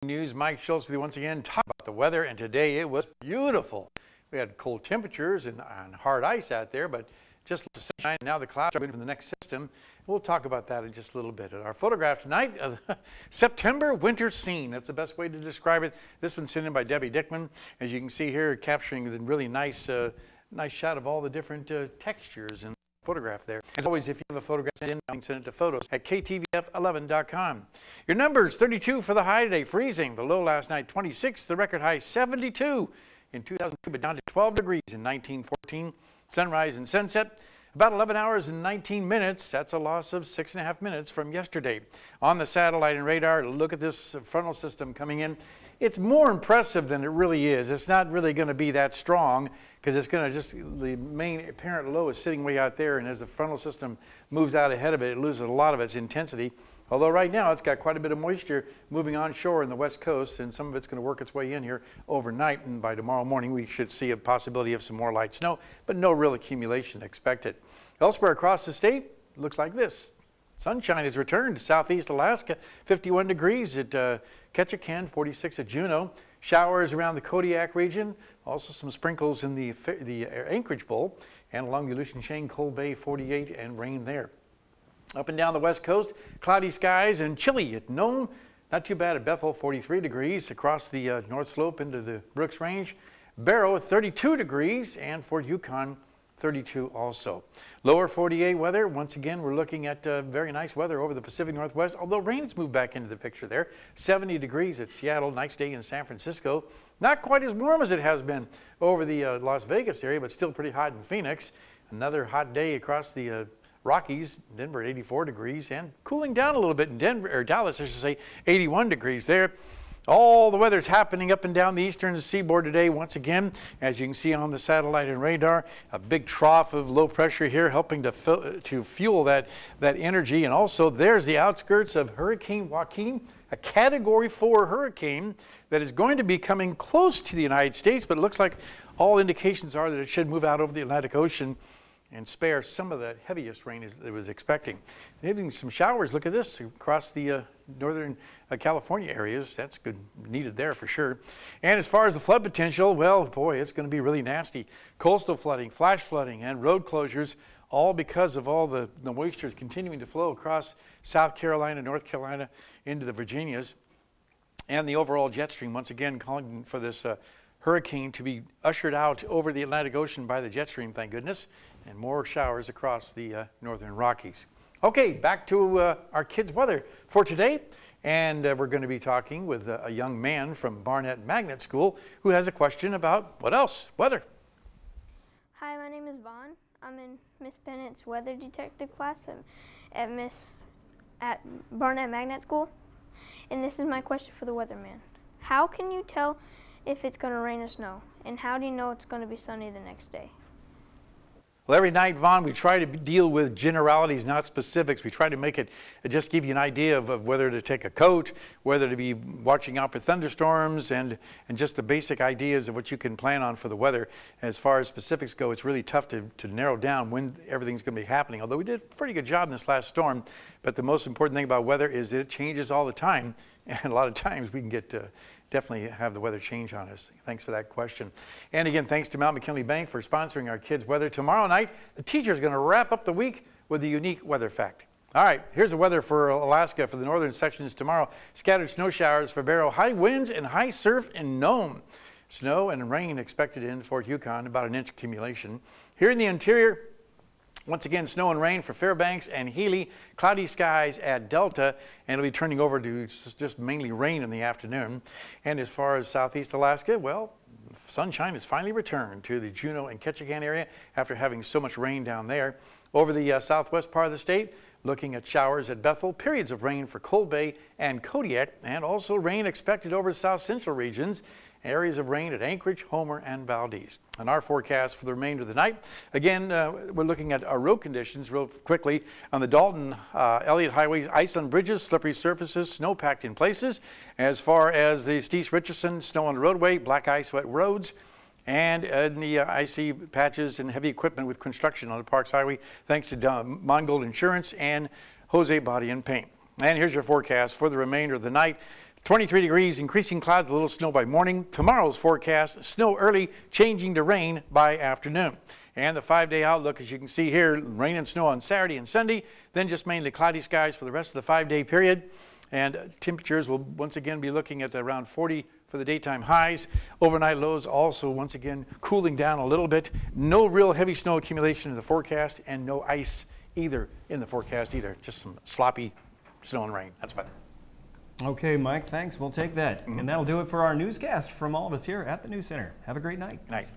News, Mike Schultz with you once again, talk about the weather, and today it was beautiful. We had cold temperatures and hard ice out there, but just the sunshine. Now the clouds are waiting for the next system. We'll talk about that in just a little bit. Our photograph tonight, September winter scene. That's the best way to describe it. This one's sent in by Debbie Dickman. As you can see here, capturing the really nice shot of all the different textures in the photograph there. As always, if you have a photograph, send it to photos@ktvf11.com. Your numbers: 32 for the high today, freezing. The low last night, 26. The record high, 72 in 2002, but down to 12 degrees in 1914. Sunrise and sunset, about 11 hours and 19 minutes. That's a loss of 6.5 minutes from yesterday. On the satellite and radar, look at this frontal system coming in. It's more impressive than it really is. It's not really going to be that strong because it's going to just, the main apparent low is sitting way out there, and as the frontal system moves out ahead of it, it loses a lot of its intensity. Although right now it's got quite a bit of moisture moving onshore in the west coast, and some of it's going to work its way in here overnight, and by tomorrow morning we should see a possibility of some more light snow, but no real accumulation expected. Elsewhere across the state, it looks like this. Sunshine has returned to southeast Alaska, 51 degrees at Ketchikan, 46 at Juneau. Showers around the Kodiak region, also some sprinkles in the Anchorage Bowl, and along the Aleutian Chain, Cold Bay, 48, and rain there. Up and down the west coast, cloudy skies and chilly at Nome. Not too bad at Bethel, 43 degrees. Across the north slope into the Brooks Range, Barrow, 32 degrees, and Fort Yukon, 32 also. Lower 48 weather, once again, we're looking at very nice weather over the Pacific Northwest, although rain's moved back into the picture there. 70 degrees at Seattle, nice day in San Francisco. Not quite as warm as it has been over the Las Vegas area, but still pretty hot in Phoenix. Another hot day across the Rockies, Denver at 84 degrees, and cooling down a little bit in Denver, or Dallas, I should say, 81 degrees there. All the weather's happening up and down the eastern seaboard today once again. As you can see on the satellite and radar, a big trough of low pressure here helping to fuel that energy. And also there's the outskirts of Hurricane Joaquin, a Category 4 hurricane that is going to be coming close to the United States, but it looks like all indications are that it should move out over the Atlantic Ocean and spare some of the heaviest rain that it was expecting. Maybe some showers, look at this, across the northern California areas. That's good, needed there for sure. And as far as the flood potential, well, boy, it's going to be really nasty. Coastal flooding, flash flooding, and road closures, all because of all the moisture continuing to flow across South Carolina, North Carolina, into the Virginias. And the overall jet stream, once again, calling for this hurricane to be ushered out over the Atlantic Ocean by the jet stream, thank goodness, and more showers across the northern Rockies. Okay, back to our kids' weather for today, and we're going to be talking with a young man from Barnett Magnet School who has a question about what else? Weather. Hi, my name is Vaughn. I'm in Miss Bennett's weather detective class at Barnett Magnet School, and this is my question for the weatherman. How can you tell if it's going to rain or snow, and how do you know it's going to be sunny the next day? Well, every night, Vaughn, we try to deal with generalities, not specifics. We try to make it just give you an idea of whether to take a coat, whether to be watching out for thunderstorms, and just the basic ideas of what you can plan on for the weather. As far as specifics go, it's really tough to narrow down when everything's going to be happening, although we did a pretty good job in this last storm. But the most important thing about weather is that it changes all the time, and a lot of times we can get definitely have the weather change on us. Thanks for that question. And again, thanks to Mount McKinley Bank for sponsoring our kids' weather. Tomorrow night, the teacher is going to wrap up the week with a unique weather fact. All right, here's the weather for Alaska for the northern sections tomorrow. Scattered snow showers for Barrow, high winds and high surf in Nome. Snow and rain expected in Fort Yukon, about an inch accumulation. Here in the interior, once again, snow and rain for Fairbanks and Healy, cloudy skies at Delta, and it'll be turning over to just mainly rain in the afternoon. And as far as southeast Alaska, well, sunshine has finally returned to the Juneau and Ketchikan area after having so much rain down there. Over the southwest part of the state, looking at showers at Bethel, periods of rain for Cold Bay and Kodiak, and also rain expected over the south central regions. Areas of rain at Anchorage, Homer, and Valdez. And our forecast for the remainder of the night, again, we're looking at our road conditions real quickly. On the Dalton Elliott highways, ice on bridges, slippery surfaces, snow packed in places. As far as the Steeves Richardson, snow on the roadway, black ice, wet roads. And in the icy patches and heavy equipment with construction on the Parks Highway, thanks to Mongold Insurance and Jose Body and Paint. And here's your forecast for the remainder of the night. 23 degrees, increasing clouds, a little snow by morning. Tomorrow's forecast, snow early, changing to rain by afternoon. And the 5-day outlook, as you can see here, rain and snow on Saturday and Sunday, then just mainly cloudy skies for the rest of the 5-day period. And temperatures will once again be looking at around 40 for the daytime highs. Overnight lows also once again cooling down a little bit. No real heavy snow accumulation in the forecast, and no ice either in the forecast either. Just some sloppy snow and rain. That's about it. Okay, Mike, thanks. We'll take that. And that'll do it for our newscast from all of us here at the News Center. Have a great night. Night.